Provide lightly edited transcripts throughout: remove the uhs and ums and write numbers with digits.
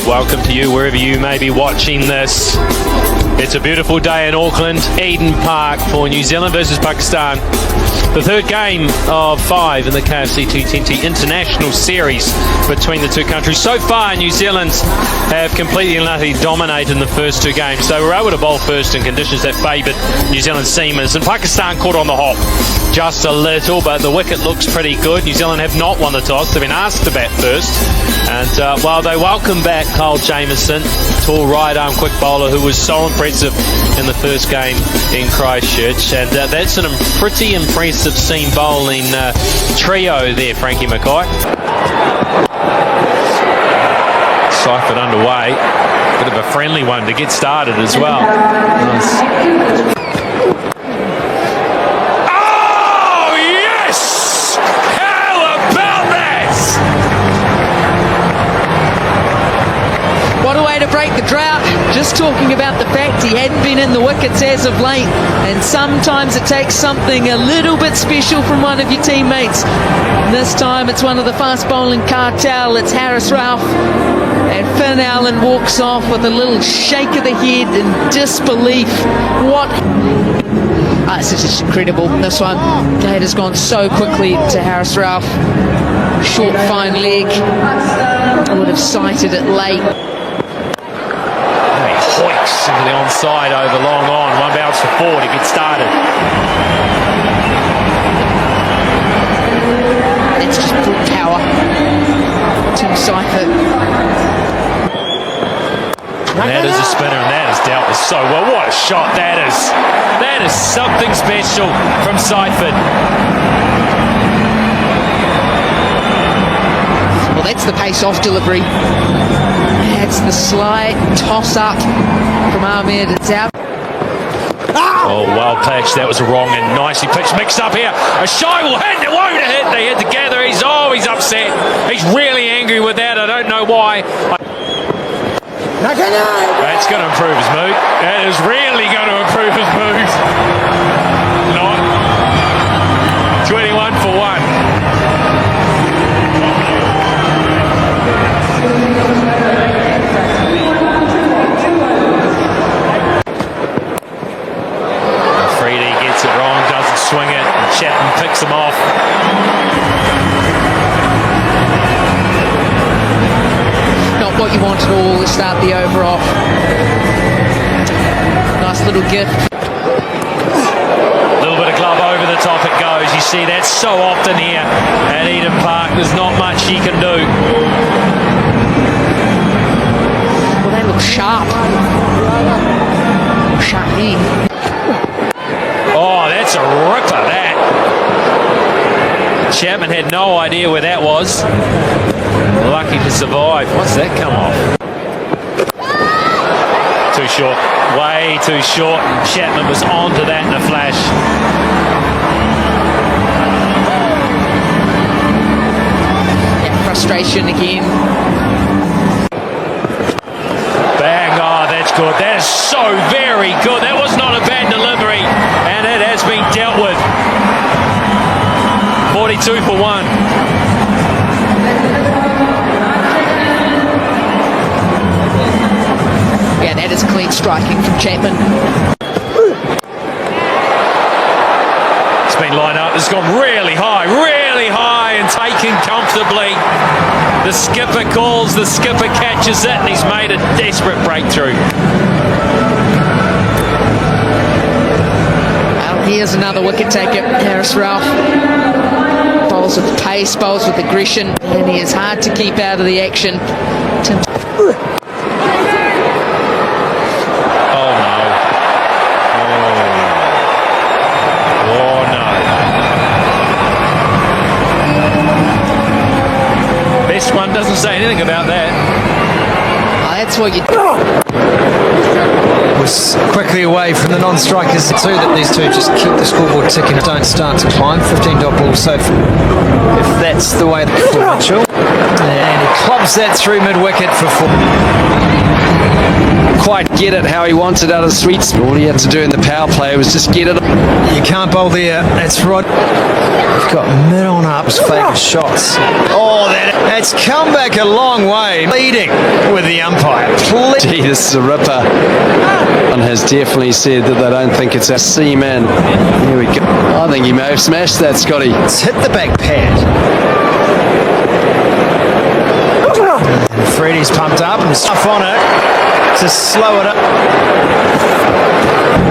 Welcome to you wherever you may be watching this. It's a beautiful day in Auckland, Eden Park for New Zealand versus Pakistan. The third game of 5 in the KFC T20 International Series between the two countries. So far, New Zealand have completely and utterly dominated in the first two games. They were able to bowl first in conditions that favoured New Zealand seamers, and Pakistan caught on the hop just a little, but the wicket looks pretty good. New Zealand have not won the toss. They've been asked to bat first, and while they welcome back Kyle Jamieson, tall right-arm quick bowler who was so impressive in the first game in Christchurch, and that's a pretty impressive seam bowling trio there, Frankie Mackay. Seifert underway, bit of a friendly one to get started as well. Nice. What a way to break the drought. Just talking about the fact he hadn't been in the wickets as of late, and sometimes it takes something a little bit special from one of your teammates. This time it's one of the fast bowling cartel. It's Haris Rauf, and Finn Allen walks off with a little shake of the head in disbelief. What? It's just incredible, this one. That has gone so quickly to Haris Rauf. Short, fine leg. I would have sighted it late. Hoiks into the onside over long on. One bounce for 4 to get started. It's just brute power. Tim Seifert. That is a spinner, and that is dealt with so well. What a shot that is. That is something special from Seifert. Well, that's the pace-off delivery. That's the slight toss-up from Ahmed. It's out. Oh, well pitched. That was wrong and nicely pitched. Mixed up here. A shy will hit. It won't hit. They hit together. He's upset. He's really angry with that. I don't know why. That's going to improve his mood. That is really going to improve his mood. Not 21 for 1. Swing it, and Chapman picks him off. Not what you want at all to start the over off. Nice little gift. A little bit of glove over the top it goes. You see that so often here at Eden Park. There's not much he can do. Well, they look sharp. Sharp knee. Oh, that's a ripper, that. Chapman had no idea where that was. Lucky to survive. What's that come off? Too short. Way too short. Chapman was onto that in a flash. Yeah, frustration again. Bang. Oh, that's good. That is so very good. That was not a bad delivery. And it has been dealt with. 42 for 1. Yeah, that is clean striking from Chapman. It's been lined up. It's gone really high and taken comfortably. The skipper calls, the skipper catches it, and he's made a desperate breakthrough. Here's another wicket taker, Haris Rauf. Bowls with pace, bowls with aggression, and he is hard to keep out of the action. Oh no. Oh no. This one doesn't say anything about that. That's what you was quickly away from the non-strikers too, that these two just keep the scoreboard ticking, don't start to climb. 15 dot ball, so if that's the way for Mitchell, and he clubs that through mid-wicket for 4. quite get it how he wants it out of the sweet spot. All he had to do in the power play was just get it. You can't bowl there. That's right. You've got mid on up, favourite shots. Oh, that's come back a long way. Leading with the umpire. Gee, this is a ripper. One has definitely said that they don't think it's a seaman. Here we go. I think he may have smashed that, Scotty. It's hit the back pad. And Freddie's pumped up and stuff on it to slow it up.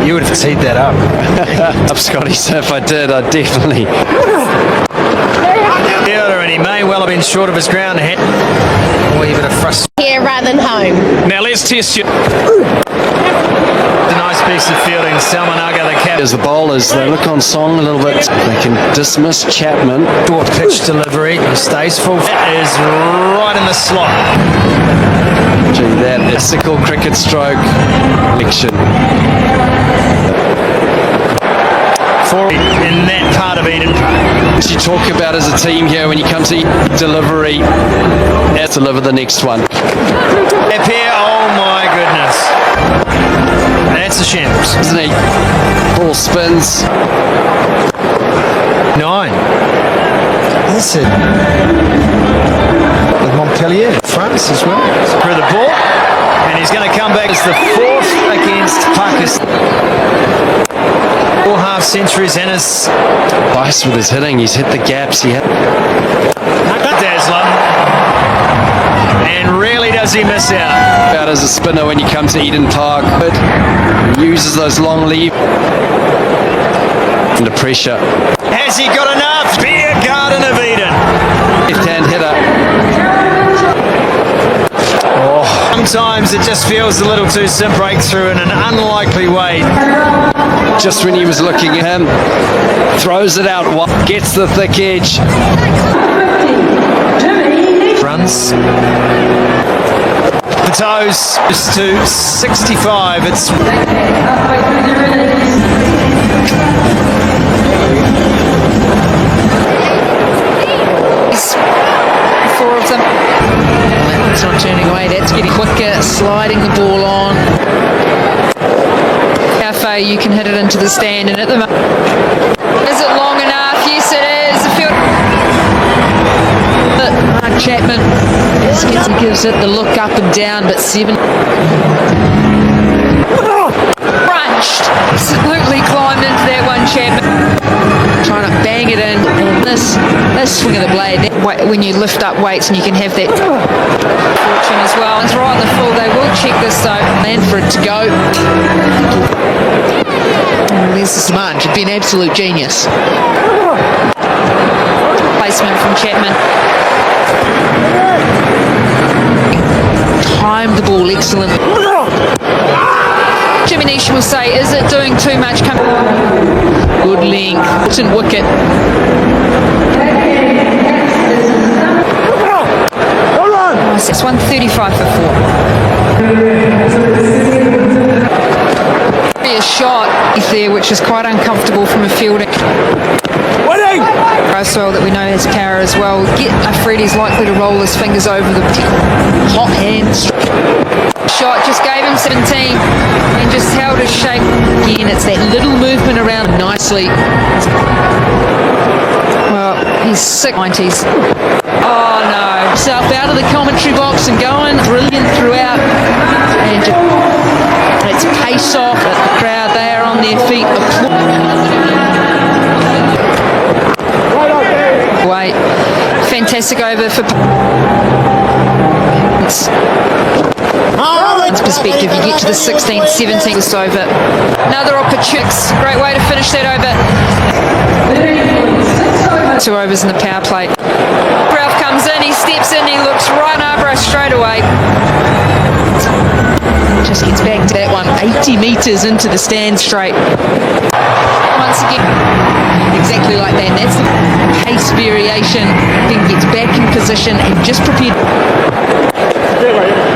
You would have teed that up. Up, Scotty, so if I did, I'd definitely. And he may well have been short of his ground hit. Or even a frustration. Here rather than home. Now let's test you. A nice piece of fielding. Salmanaga, the captain. As the bowlers, they look on song a little bit. They can dismiss Chapman. Short pitch delivery. He stays full. That is right in the slot. Gee, that is sickle cricket stroke action. In that part of Eden. You talk about as a team here when you come to delivery, let's deliver the next one. Up here, oh my goodness. That's a shambles. Isn't he? Ball spins. 9. That's it. With Montpellier, France as well. Through the ball. And he's going to come back as the 4th against Pakistan. 4 half centuries and his Bice with his hitting, he's hit the gaps. He had Dazzler. And really does he miss out. out as a spinner when you come to Eden Park, but uses those long leaves under pressure. Has he got enough? Beer Garden of Eden. Left-hand hitter. Sometimes it just feels a little too simple. Breakthrough in an unlikely way. Just when he was looking at him, throws it out, gets the thick edge. Runs. The toes just to 65. It's Four of them. It's not turning away. That's getting quicker. Sliding the ball on. How far you can hit it into the stand, and at the moment, is it long enough? Yes, it is. The field. Mark Chapman gives it the look up and down, but 7. Crunched. Absolutely climbed into that one, Chapman. Trying to bang it in. And this swing of the blade, when you lift up weights and you can have that fortune as well. It's right in the full. They will check this though. And for it to go. There's the Sponge. It'd be an absolute genius. Placement from Chapman. Timed the ball excellent. Jimmy Nish will say, is it doing too much? Good length. It's in wicket. It's 135 for 4. A shot there, which is quite uncomfortable from a fielding. Roswell that we know has power as well. Freddie's likely to roll his fingers over the hot hands. Shot just gave him 17 and just held his shape. Again, it's that little movement around nicely. Well, he's sick 90s. Oh no. Himself out of the commentary box and going brilliant throughout. And it's pace off at the crowd. They are on their feet. Wait. Fantastic over for perspective. You get to the 16th, 17th, it's over. Another opportunity. Great way to finish that over. 2 overs in the power play. Ralph comes in, he steps in, he looks right over us straight away. Just gets back to that one, 80 metres into the stand straight. Once again, exactly like that. That's the pace variation. Then gets back in position and just prepared.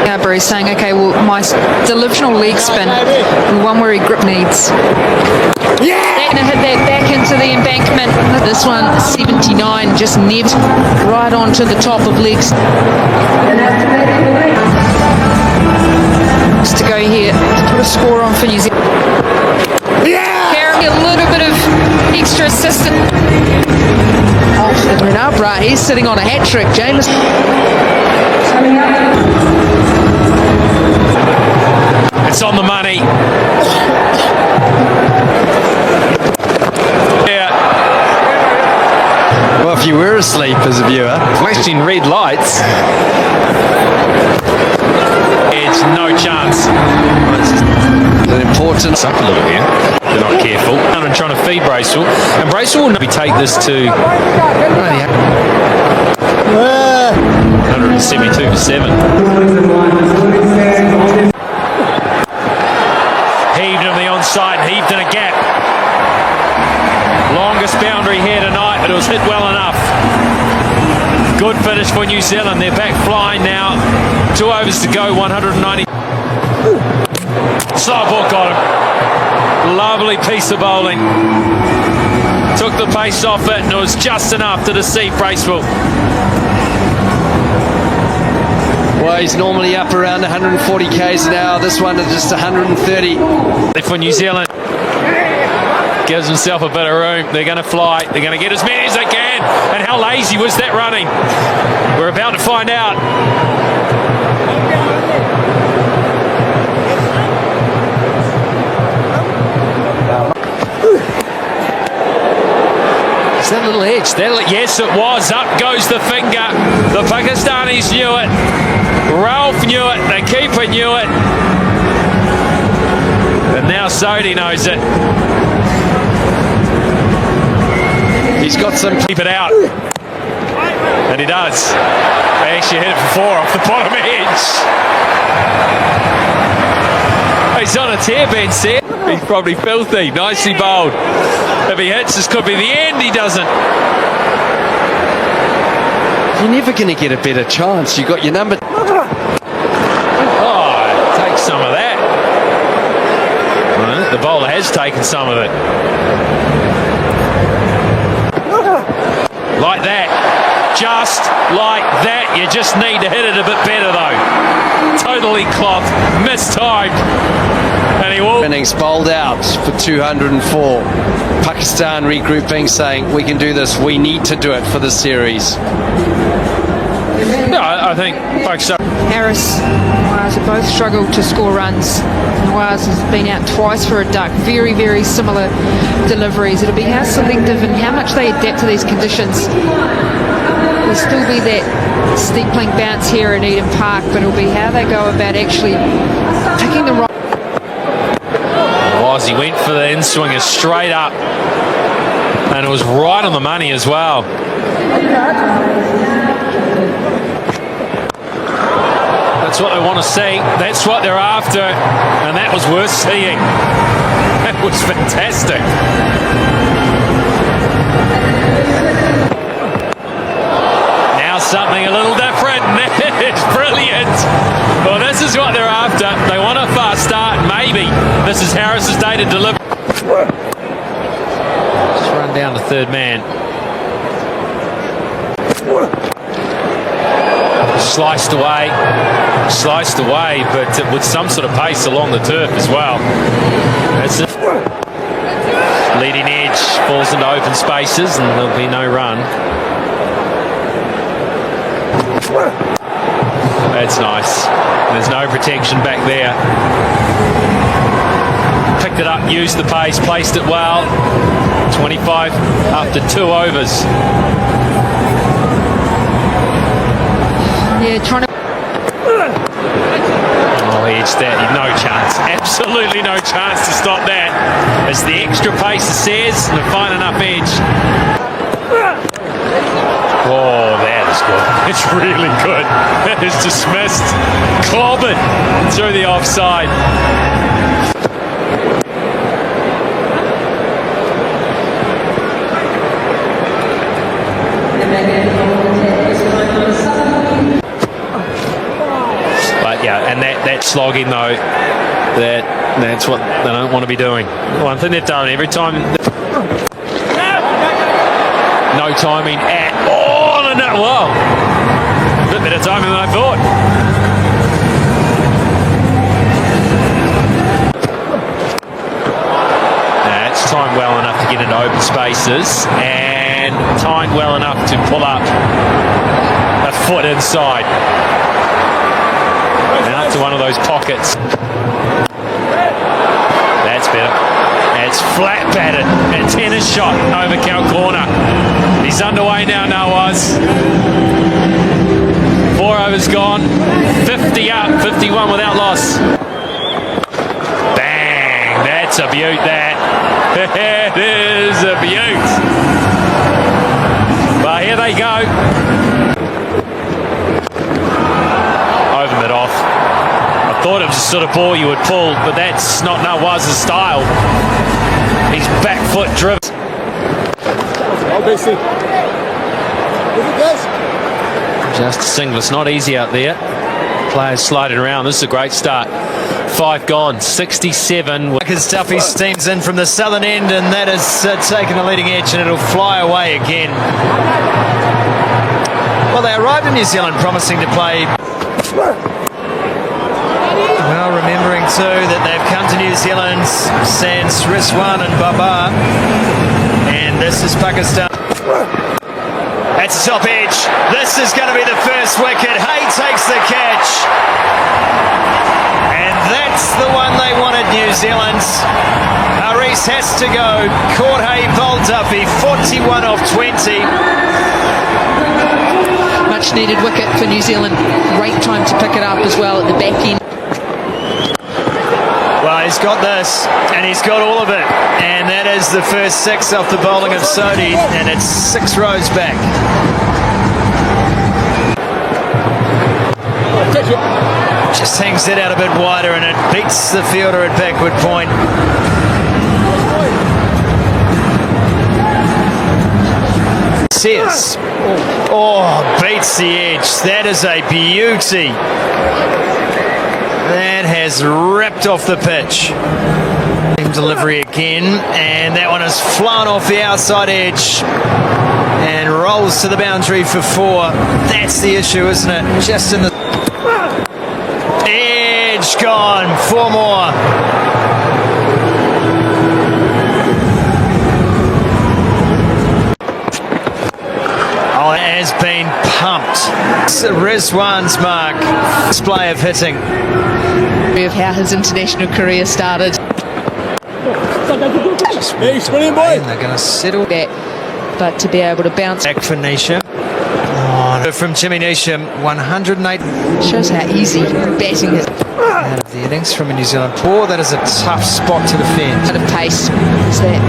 Garbury's saying, okay, well, my delusional leg spin, the one where he grip needs. They're going to hit that back into the embankment. This one, 79, just nibbed right onto the top of legs. To go here. score on for New Zealand. Carrying a little bit of extra assistance. Off and up, right? He's sitting on a hat trick, James. It's on the money. Yeah. Well, if you were asleep as a viewer, Flashing red lights. It's no chance. an important. It's up a little here. They're not careful. And trying to feed Bracewell. And Bracewell will maybe take this to 172 for 7. Heaved him the onside, heaved in a gap. Longest boundary here tonight, but it was hit well enough. Good finish for New Zealand. They're back flying now. 2 overs to go, 190. Slow ball got him. Lovely piece of bowling. Took the pace off it, and it was just enough to deceive Bracewell. Well, he's normally up around 140 k's an hour. This one is just 130. For New Zealand, gives himself a bit of room. They're going to fly. They're going to get as many as they can. And how lazy was that running? We're about to find out. Is that little edge? Yes, it was. Up goes the finger. The Pakistanis knew it. Ralph knew it. The keeper knew it. And now Sodhi knows it. He's got some. Keep it out. And he does. They actually hit it for 4 off the bottom edge. He's on a tear, Ben said. He's probably filthy. Nicely bowled. If he hits, this could be the end. He doesn't. You're never going to get a better chance. You got your number. Oh, take some of that. Well, the bowler has taken some of it. Like that. Just like that. You just need to hit it a bit better, though. Totally clocked. Mistimed. And he will. Innings bowled out for 204. Pakistan regrouping, saying we can do this. We need to do it for the series. No, I think Pakistan. Harris and Waz have both struggled to score runs. Waz has been out twice for a duck. Very, very similar deliveries. It'll be how selective and how much they adapt to these conditions. There'll still be that steepling bounce here in Eden Park, but it'll be how they go about actually picking the right. He went for the in-swinger straight up. And it was right on the money as well. That's what they want to see. That's what they're after. And that was worth seeing. That was fantastic. Now something a little different. It's brilliant. Well, this is what they're after. They want a fast start. Maybe this is Harris's day to deliver. Just run down the third man. Sliced away, but with some sort of pace along the turf as well. That's it. Leading edge falls into open spaces, and there'll be no run. That's nice. There's no protection back there. Picked it up, used the pace, placed it well. 25 after 2 overs. Yeah, trying to. Oh, edge that. No chance. Absolutely no chance to stop that. It's the extra pace, it says, and a fine enough edge. Oh, that is good. It's really good. That is dismissed. Clobbered through the offside. But yeah, and that slogging though, that's what they don't want to be doing. One thing they've done every time. No timing at all. No, well, a bit better timing than I thought. spaces and timed well enough to pull up a foot inside. And up to one of those pockets. That's better. It's flat batted and tennis shot over Cal corner. He's underway now, Nawaz. 4 overs gone, 50 up, 51 without loss. Bang, that's a beaut that. It is a beaut. But here they go. Over mid-off. I thought it was the sort of ball you would pull, but that's not Nawaz's style. He's back foot driven. Just a single. It's not easy out there. Players sliding around. This is a great start. 5 gone, 67. As Duffy steams in from the southern end, and that has taken a leading edge, and it'll fly away again. Well, they arrived in New Zealand promising to play. Well, remembering too that they've come to New Zealand sans Rizwan and Babar, and this is Pakistan. That's the top edge. This is going to be the first wicket. Hay takes the catch. And that's the one they wanted, New Zealand. Haris has to go. Caught Hay, bowled Duffy, 41 off 20. Much needed wicket for New Zealand. Great time to pick it up as well at the back end. Well, he's got this, and he's got all of it. And that is the first 6 off the bowling of Sodhi, and it's 6 rows back. Just hangs it out a bit wider, and it beats the fielder at backward point. Sears. Oh, beats the edge. That is a beauty. That has ripped off the pitch. Delivery again, and that one has flown off the outside edge and rolls to the boundary for 4. That's the issue, isn't it? Just in the edge, gone. 4 more. Oh, it has been pumped. It's Rizwan's mark. Display of hitting. Of how his international career started. And they're going to settle that, but to be able to bounce back for Neesham. Oh, from Jimmy Neesham, 108 shows how easy batting is. out of the innings from a New Zealand paw. That is a tough spot to defend. Out of pace, is that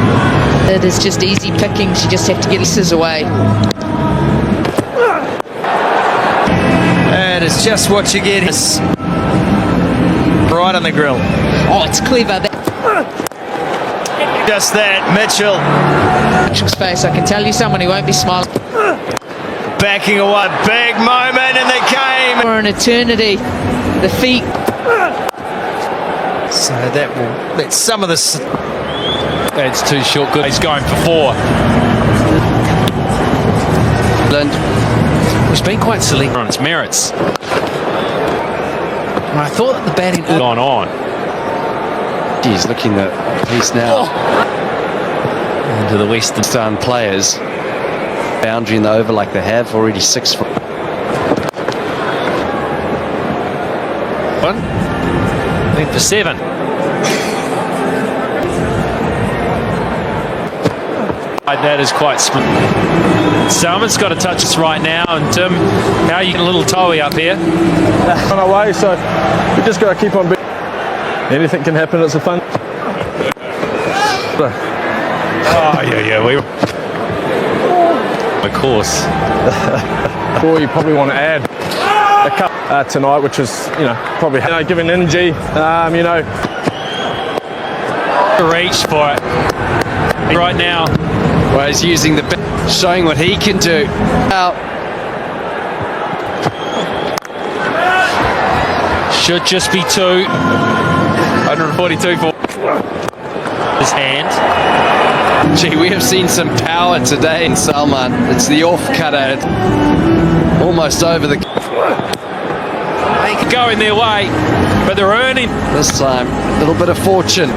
it is just easy pickings. You just have to get pieces away. That is just what you get. Right on the grill. Oh, it's clever. Just that, Mitchell. Mitchell's face, I can tell you someone who won't be smiling. Backing away, big moment in the game. For an eternity, the feet. So that will let some of this. That's too short. Good. He's going for 4. He's been quite select on its merits. And I thought that the batting had gone on. He's looking at he's now Into the Western players boundary in the over like they have already 6 for. one. Went for 7. That is quite split. Salmon's got to touch us right now, and Tim, how are you getting a little toey up here? On our way, so we just got to keep on. Anything can happen. It's a fun. Oh yeah, we. Of course. Or you probably want to add a cup tonight, which is probably giving energy. Reach for it right now. Well, he's using the showing what he can do. Should just be 2. 142 for his hand. Gee, we have seen some power today in Salman. It's the off cutter, almost over the. They could go in their way, but they're earning. This time, a little bit of fortune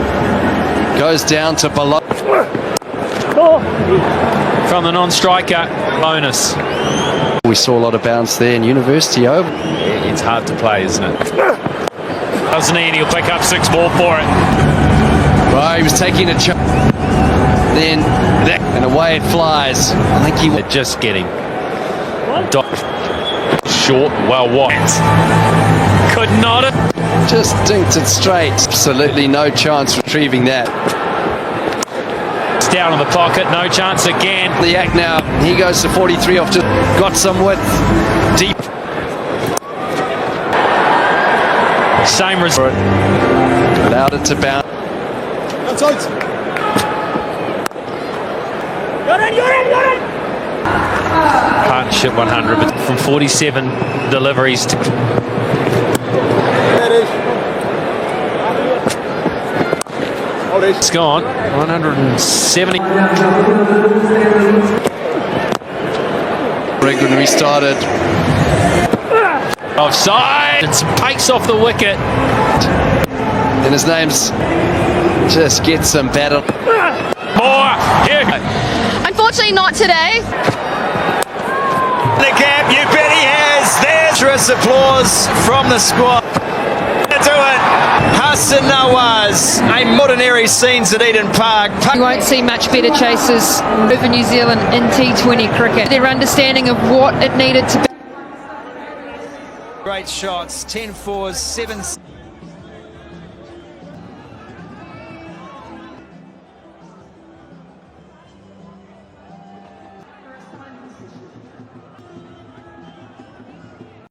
goes down to below. from the non-striker. Bonus. We saw a lot of bounce there in University Oval. It's hard to play, isn't it? Doesn't he? And he'll pick up 6 more for it. Well, he was taking a chance. Then, and away it flies. I think he They're just getting short. Well, what? Could not have. just dinked it straight. Absolutely no chance retrieving that. It's down in the pocket. No chance again. The act now. He goes to 43 off. Just got some width. Deep. Same result. Allowed it to bounce. Partnership 100, but from 47 deliveries to. It's gone 170. When we started. Offside. It's pace off the wicket. And his name's just gets some better. More. Here. Unfortunately, not today. The gap, you bet he has. There's applause from the squad. To do it, Hassan Nawaz. A ordinary scenes at Eden Park. You won't see much better chasers over New Zealand in T20 cricket. Their understanding of what it needed to be. Great shots, 10 fours, 7.